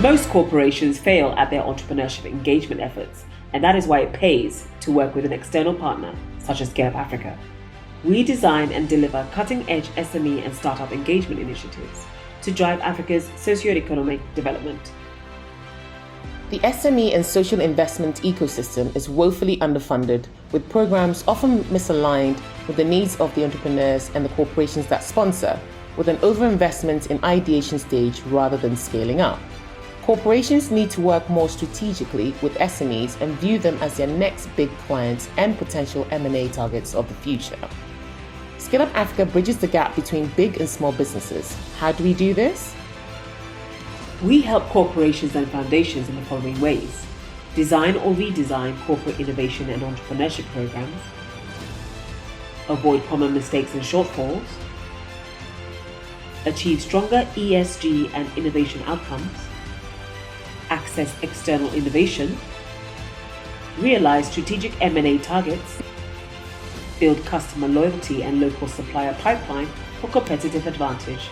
Most corporations fail at their entrepreneurship engagement efforts, and that is why it pays to work with an external partner such as ScaleUp Africa. We design and deliver cutting-edge SME and startup engagement initiatives to drive Africa's socio-economic development. The SME and social investment ecosystem is woefully underfunded, with programs often misaligned with the needs of the entrepreneurs and the corporations that sponsor, with an overinvestment in ideation stage rather than scaling up. Corporations need to work more strategically with SMEs and view them as their next big clients and potential M&A targets of the future. ScaleUp Africa bridges the gap between big and small businesses. How do we do this? We help corporations and foundations in the following ways: design or redesign corporate innovation and entrepreneurship programs, avoid common mistakes and shortfalls, achieve stronger ESG and innovation outcomes, access external innovation, realize strategic M&A targets, build customer loyalty and local supplier pipeline for competitive advantage.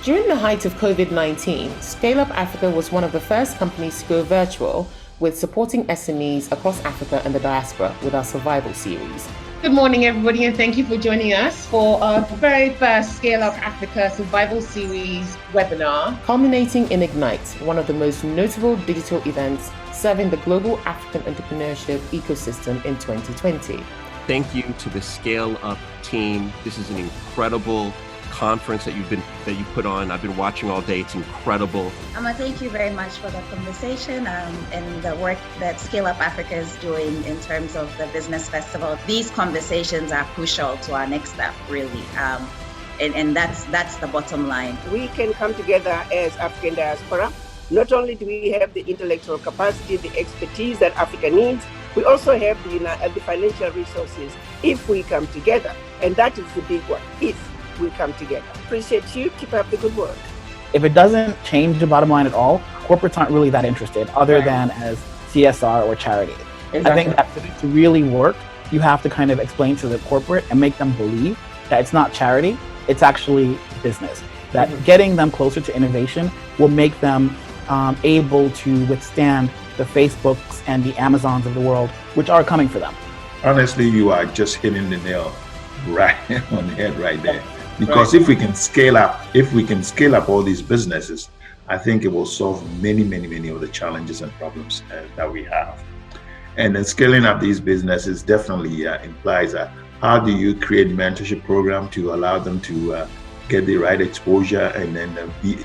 During the height of COVID-19, ScaleUp Africa was one of the first companies to go virtual, with supporting SMEs across Africa and the diaspora with our Survival series. Good morning, everybody, and thank you for joining us for our very first ScaleUp Africa Survival Series webinar, culminating in Ignite, one of the most notable digital events serving the global African entrepreneurship ecosystem in 2020. Thank you to the ScaleUp team. This is an incredible conference that you put on. I've been watching all day. It's incredible. Thank you very much for the conversation and the work that ScaleUp Africa is doing in terms of the business festival. These conversations are crucial to our next step, really. And that's the bottom line. We can come together as African diaspora. Not only do we have the intellectual capacity, the expertise that Africa needs, we also have the financial resources if we come together. And that is the big one, if we come together. Appreciate you. Keep up the good work. If it doesn't change the bottom line at all, corporates aren't really that interested other than as CSR or charity. Exactly. I think that for it to really work, you have to kind of explain to the corporate and make them believe that it's not charity, it's actually business. That getting them closer to innovation will make them able to withstand the Facebooks and the Amazons of the world, which are coming for them. Honestly, you are just hitting the nail right on the head right there. Because if we can scale up all these businesses, I think it will solve many of the challenges and problems that we have. And then scaling up these businesses definitely implies how do you create mentorship program to allow them to get the right exposure and then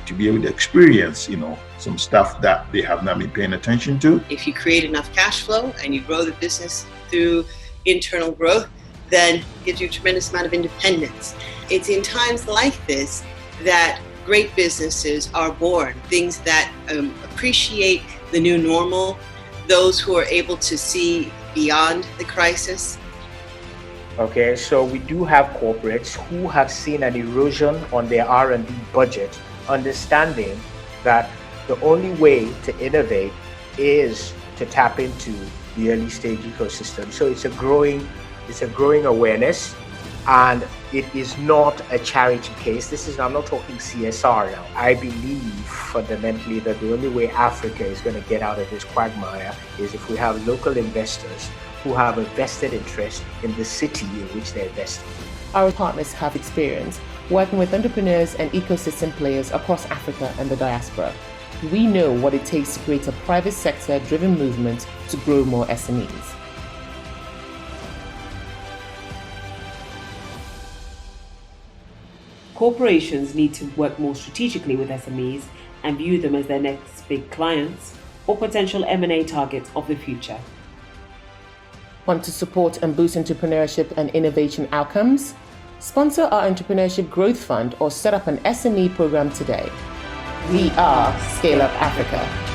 to be able to experience, some stuff that they have not been paying attention to. If you create enough cash flow and you grow the business through internal growth, then it gives you a tremendous amount of independence. It's in times like this that great businesses are born, things that appreciate the new normal, those who are able to see beyond the crisis. Okay, so we do have corporates who have seen an erosion on their R&D budget, understanding that the only way to innovate is to tap into the early stage ecosystem. So it's a growing awareness, and it is not a charity case. I'm not talking CSR now. I believe fundamentally that the only way Africa is going to get out of this quagmire is if we have local investors who have a vested interest in the city in which they're investing. Our partners have experience working with entrepreneurs and ecosystem players across Africa and the diaspora. We know what it takes to create a private sector-driven movement to grow more SMEs. Corporations need to work more strategically with SMEs and view them as their next big clients or potential M&A targets of the future. Want to support and boost entrepreneurship and innovation outcomes? Sponsor our Entrepreneurship Growth Fund or set up an SME program today. We are ScaleUp Africa.